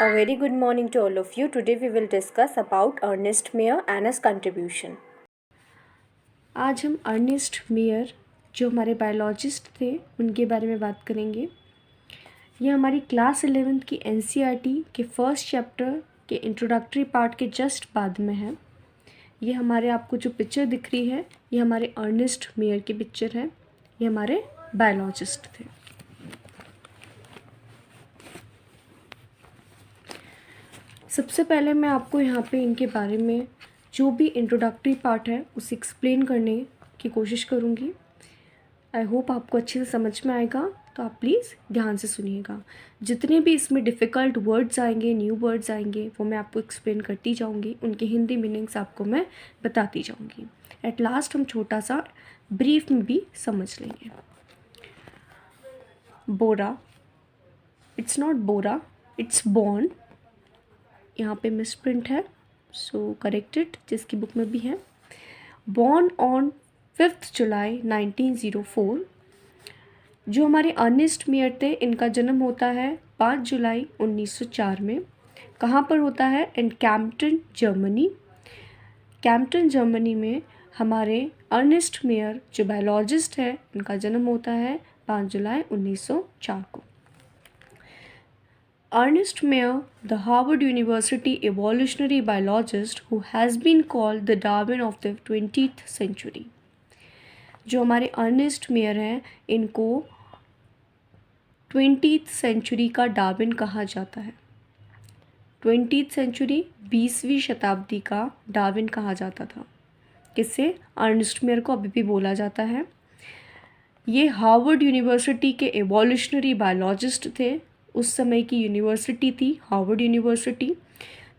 A very good morning to all of you. Today we will discuss about Ernest Mayr and his contribution. आज हम Ernest Mayr जो हमारे biologist थे उनके बारे में बात करेंगे। ये हमारी क्लास 11th की NCERT के फर्स्ट चैप्टर के इंट्रोडक्टरी पार्ट के जस्ट बाद में है। ये हमारे आपको जो पिक्चर दिख रही है ये हमारे अर्नेस्ट मेयर की पिक्चर है। ये हमारे बायोलॉजिस्ट थे। सबसे पहले मैं आपको यहाँ पे इनके बारे में जो भी इंट्रोडक्टरी पार्ट है उसे एक्सप्लेन करने की कोशिश करूँगी। आई होप आपको अच्छे से समझ में आएगा, तो आप प्लीज़ ध्यान से सुनिएगा। जितने भी इसमें डिफ़िकल्ट वर्ड्स आएंगे, न्यू वर्ड्स आएंगे, वो मैं आपको एक्सप्लेन करती जाऊँगी। उनके हिंदी मीनिंग्स आपको मैं बताती जाऊँगी। एट लास्ट हम छोटा सा ब्रीफ में भी समझ लेंगे। बोरा, इट्स नॉट बोरा, इट्स बॉर्न। यहाँ पे मिसप्रिंट है, सो करेक्टेड, जिसकी बुक में भी है। बॉर्न ऑन 5 जुलाई 1904। जो हमारे अर्नेस्ट मेयर थे इनका जन्म होता है 5 जुलाई 1904 में। कहाँ पर होता है? इन कैम्पटन, जर्मनी। कैम्पटन, जर्मनी में हमारे अर्नेस्ट मेयर जो बायोलॉजिस्ट है इनका जन्म होता है 5 जुलाई 1904 को। Ernest Mayr, the Harvard University evolutionary biologist who has been called the Darwin of the 20th century. जो हमारे अर्नेस्ट मेयर हैं इनको 20th सेंचुरी का डार्विन कहा जाता है। 20th सेंचुरी 20वीं शताब्दी का डार्विन कहा जाता था। किससे? अर्नेस्ट मेयर को अभी भी बोला जाता है। ये हार्वर्ड यूनिवर्सिटी के एवोल्यूशनरी बायोलॉजिस्ट थे। उस समय की यूनिवर्सिटी थी हार्वर्ड यूनिवर्सिटी,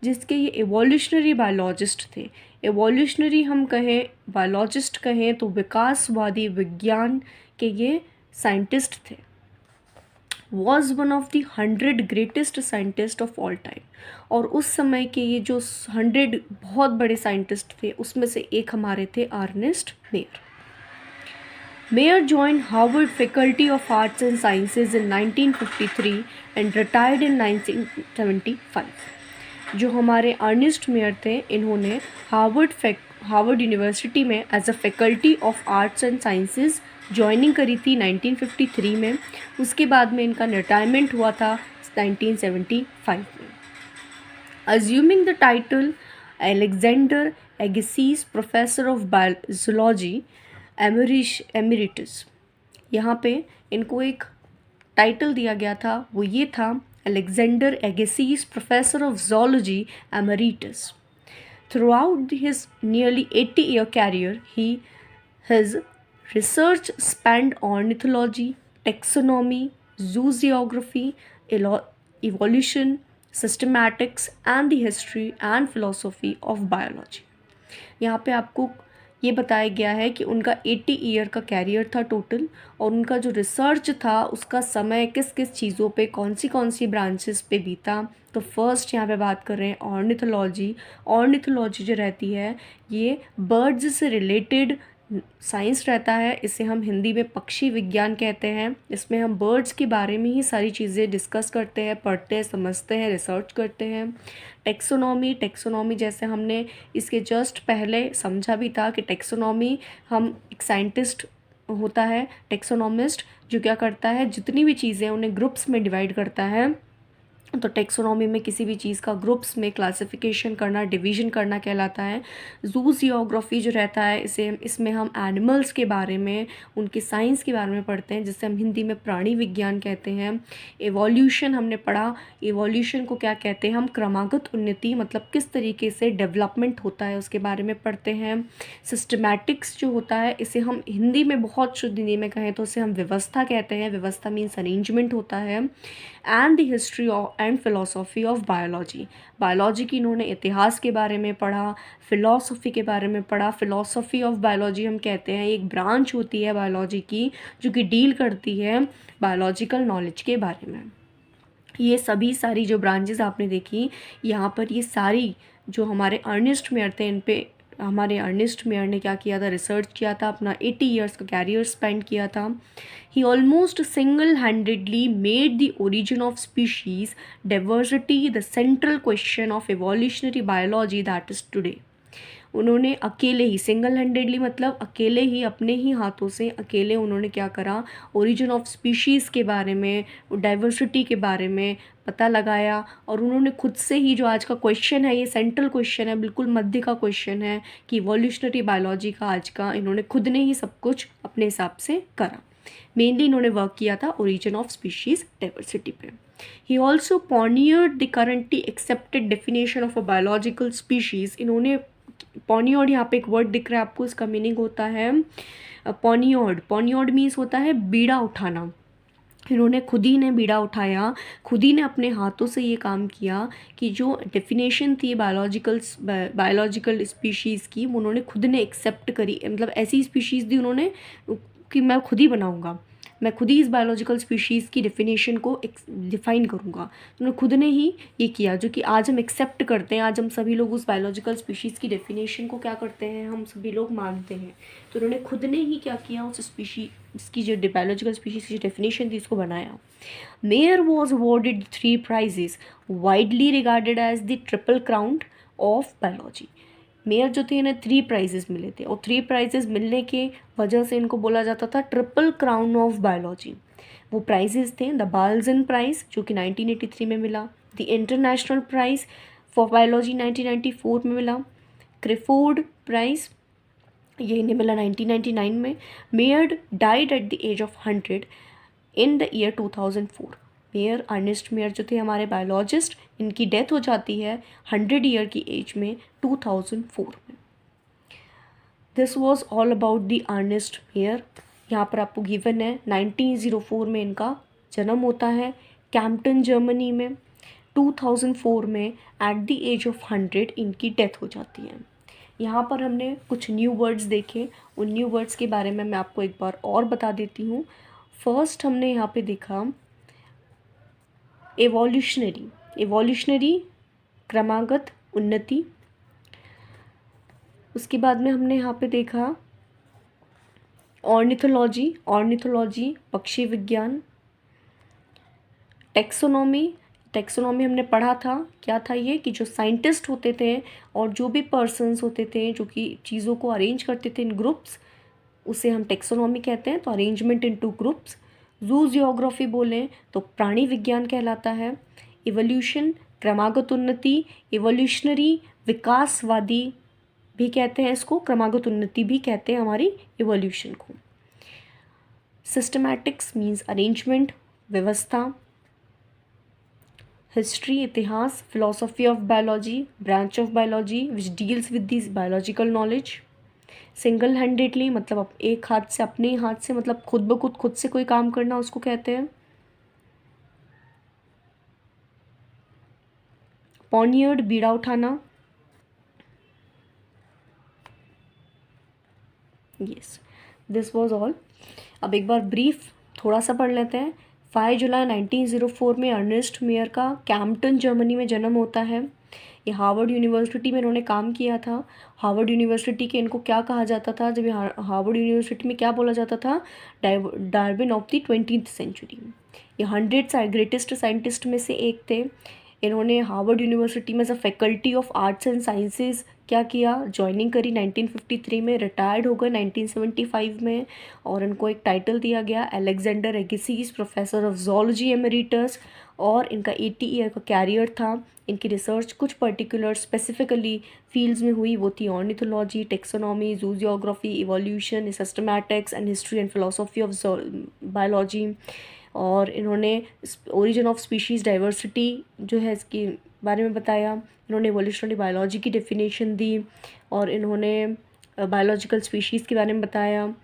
जिसके ये एवोल्यूशनरी बायोलॉजिस्ट थे। एवोल्यूशनरी हम कहें, बायोलॉजिस्ट कहें तो विकासवादी विज्ञान के ये साइंटिस्ट थे। Was one of the 100 greatest scientist of all time. और उस समय के ये जो 100 बहुत बड़े साइंटिस्ट थे उसमें से एक हमारे थे Ernst Mayr. Mayr joined Harvard Faculty of Arts and Sciences in 1953 and retired in 1975. जो हमारे अर्नेस्ट मेयर थे इन्होंने हार्वर्ड यूनिवर्सिटी में as a faculty of arts and sciences joining करी थी 1953 में। उसके बाद में इनका रिटायरमेंट हुआ था 1975 में। Assuming the title Alexander Agassiz Professor of Zoology emeritus, यहाँ पे इनको एक टाइटल दिया गया था, वो ये था Alexander Agassiz professor of zoology emeritus. Throughout his nearly 80-year career his research spanned ornithology, taxonomy, zoogeography, evolution, systematics and the history and philosophy of biology। यहाँ पे आपको ये बताया गया है कि उनका 80 ईयर का कैरियर था टोटल, और उनका जो रिसर्च था उसका समय किस किस चीज़ों पे, कौन सी ब्रांचेस पे बीता। तो फर्स्ट यहाँ पे बात कर रहे हैं ऑर्निथोलॉजी। ऑर्निथोलॉजी जो रहती है ये बर्ड्स से रिलेटेड साइंस रहता है। इसे हम हिंदी में पक्षी विज्ञान कहते हैं। इसमें हम बर्ड्स के बारे में ही सारी चीज़ें डिस्कस करते हैं, पढ़ते हैं, समझते हैं, रिसर्च करते हैं। टेक्सोनॉमी जैसे हमने इसके जस्ट पहले समझा भी था कि टेक्सोनॉमी हम एक साइंटिस्ट होता है टेक्सोनॉमिस्ट, जो क्या करता है जितनी भी चीज़ें उन्हें ग्रुप्स में डिवाइड करता है। तो टेक्सोनॉमी में किसी भी चीज़ का ग्रुप्स में क्लासिफिकेशन करना, डिवीज़न करना कहलाता है। जूजियोग्राफी जो रहता है इसमें हम एनिमल्स के बारे में, उनके साइंस के बारे में पढ़ते हैं, जिससे हम हिंदी में प्राणी विज्ञान कहते हैं। एवोल्यूशन हमने पढ़ा, एवोल्यूशन को क्या कहते हैं हम? क्रमागत उन्नति, मतलब किस तरीके से डेवलपमेंट होता है उसके बारे में पढ़ते हैं। सिस्टमैटिक्स जो होता है इसे हम हिंदी में बहुत शुद्ध हिंदी में कहें तो उसे हम व्यवस्था कहते हैं। व्यवस्था मीन्स अरेंजमेंट होता है। And the history and philosophy of biology. Biology की इन्होंने इतिहास के बारे में पढ़ा, फिलॉसफी के बारे में पढ़ा। फिलॉसफी ऑफ बायोलॉजी हम कहते हैं एक ब्रांच होती है बायोलॉजी की जो कि डील करती है बायोलॉजिकल नॉलेज के बारे में। ये सभी सारी जो ब्रांचेस आपने देखी यहाँ पर, ये सारी जो हमारे अर्नेस्ट मेयर थे इन पे हमारे अर्नेस्ट मेयर ने क्या किया था, रिसर्च किया था, अपना 80 ईयर्स का कैरियर स्पेंड किया था. He almost single handedly made the origin of species diversity the central question of evolutionary biology that is today. उन्होंने अकेले ही, सिंगल हैंडेडली मतलब अकेले ही, अपने ही हाथों से अकेले उन्होंने क्या करा, ओरिजिन ऑफ स्पीशीज़ के बारे में, डाइवर्सिटी के बारे में पता लगाया. और उन्होंने खुद से ही, जो आज का क्वेश्चन है, ये सेंट्रल क्वेश्चन है, बिल्कुल मध्य का क्वेश्चन है कि इवोल्यूशनरी बायोलॉजी का आज का, इन्होंने खुद ने ही सब कुछ अपने हिसाब से करा. मेनली इन्होंने वर्क किया था ओरिजिन ऑफ स्पीशीज़ डाइवर्सिटी पे. He also pioneered the currently accepted definition of a biological species. इन्होंने पॉनियर्ड, यहाँ पे एक वर्ड दिख रहा है आपको, इसका मीनिंग होता है पॉनियर्ड. पॉनियर्ड मीन्स होता है बीड़ा उठाना. इन्होंने खुद ही ने बीड़ा उठाया, खुद ही ने अपने हाथों से ये काम किया कि जो डेफिनेशन थी बायोलॉजिकल स्पीशीज़ की, वो उन्होंने खुद ने एक्सेप्ट करी. मतलब ऐसी स्पीशीज़ दी उन्होंने कि मैं खुद ही बनाऊंगा, मैं खुद ही इस बायोलॉजिकल स्पीशीज़ की डेफिनेशन को डिफ़ाइन करूँगा. तो उन्होंने खुद ने ही ये किया, जो कि आज हम एक्सेप्ट करते हैं. आज हम सभी लोग उस बायोलॉजिकल स्पीशीज़ की डेफिनेशन को क्या करते हैं, हम सभी लोग मानते हैं. तो उन्होंने खुद ने ही क्या किया, उस स्पीशीज़ की जो बायोलॉजिकल स्पीशीज़ की डेफिनेशन थी, इसको बनाया. Mayr was awarded 3 prizes widely regarded as the triple crown of biology. Mayr जो थे, इन्हें 3 prizes मिले थे, और 3 prizes मिलने के वजह से इनको बोला जाता था ट्रिपल क्राउन ऑफ बायोलॉजी. वो प्राइजेस थे, द बाल्जन प्राइज़ जो कि 1983 में मिला, the international prize for biology 1994 में मिला, क्रिफोर्ड प्राइज़ ये इन्हें मिला 1999 में. Mayr died at the age of 100 in the year 2004. Mayr, Ernst Mayr जो थे हमारे बायोलॉजिस्ट, इनकी डेथ हो जाती है 100 ईयर की एज में 2004 में. This was all about the Ernst Mayr. यहाँ पर आपको गिवन है 1904 में इनका जन्म होता है कैम्पटन जर्मनी में. 2004 में एट द एज ऑफ 100 इनकी डेथ हो जाती है. यहाँ पर हमने कुछ न्यू वर्ड्स देखे. उन न्यू वर्ड्स के बारे में मैं आपको एक बार और बता देती हूँ. फर्स्ट हमने यहाँ पे देखा एवोल्यूशनरी क्रमागत उन्नति. उसके बाद में हमने यहाँ पे देखा ऑर्निथोलॉजी पक्षी विज्ञान. टेक्सोनॉमी हमने पढ़ा था, क्या था ये, कि जो साइंटिस्ट होते थे और जो भी पर्सन्स होते थे जो कि चीज़ों को अरेंज करते थे इन ग्रुप्स, उसे हम टेक्सोनॉमी कहते हैं. तो अरेंजमेंट इन 2 ग्रुप्स. जूजियोग्राफी बोलें तो प्राणी विज्ञान कहलाता है. इवोल्यूशन क्रमागत उन्नति, इवोल्यूशनरी विकासवादी भी कहते हैं इसको, क्रमागत उन्नति भी कहते हैं हमारी इवोल्यूशन को. सिस्टमैटिक्स मीन्स अरेंजमेंट, व्यवस्था. हिस्ट्री इतिहास, philosophy of biology branch of biology which deals with this biological knowledge. Single handedly मतलब एक हाथ से, अपने हाथ से, मतलब खुद से कोई काम करना, उसको कहते हैं. पॉनियर्ड बीड़ा उठाना. Yes, this was all. अब एक बार ब्रीफ थोड़ा सा पढ़ लेते हैं. 5 जुलाई 1904 में अर्नेस्ट मेयर का कैम्पटन जर्मनी में जन्म होता है. ये हार्वर्ड यूनिवर्सिटी में इन्होंने काम किया था. हार्वर्ड यूनिवर्सिटी के इनको क्या कहा जाता था, जब हार्वर्ड यूनिवर्सिटी में क्या बोला जाता था, Darwin of the 20th century. ये 100 ग्रेटेस्ट साइंटिस्ट में से एक थे. इन्होंने हार्वर्ड यूनिवर्सिटी में as a faculty of arts and sciences क्या किया, ज्वाइनिंग करी 1953 में. रिटायर्ड हो गए 1975 में, और इनको एक टाइटल दिया गया Alexander Agassiz professor of zoology emeritus. और इनका 80 ईयर का कैरियर था. इनकी रिसर्च कुछ पर्टिकुलर स्पेसिफिकली फील्ड्स में हुई, वो थी ornithology, taxonomy, zoogeography, evolution, systematics and history and philosophy of biology. और इन्होंने ओरिजिन ऑफ स्पीशीज़ डाइवर्सिटी जो है इसके बारे में बताया. इन्होंने एवोल्यूशनरी बायोलॉजी की डेफिनेशन दी, और इन्होंने बायोलॉजिकल स्पीशीज़ के बारे में बताया.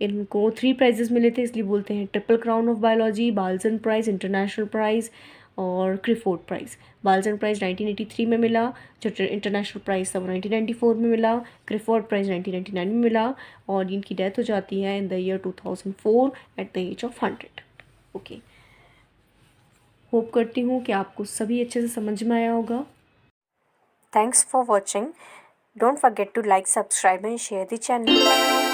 इनको 3 prizes मिले थे, इसलिए बोलते हैं triple crown of biology, Balzan prize, international prize और क्रिफोर्ड प्राइज़. बाल्जन प्राइज़ 1983 में मिला, जो इंटरनेशनल प्राइज़ था वो 1994 में मिला, क्रिफोर्ड प्राइज़ 1999 में मिला, और इनकी डेथ हो जाती है in the year 2004 at the age of 100. Okay, hope करती हूँ कि आपको सभी अच्छे से समझ में आया होगा. Thanks for watching. Don't forget to like, subscribe and share the channel.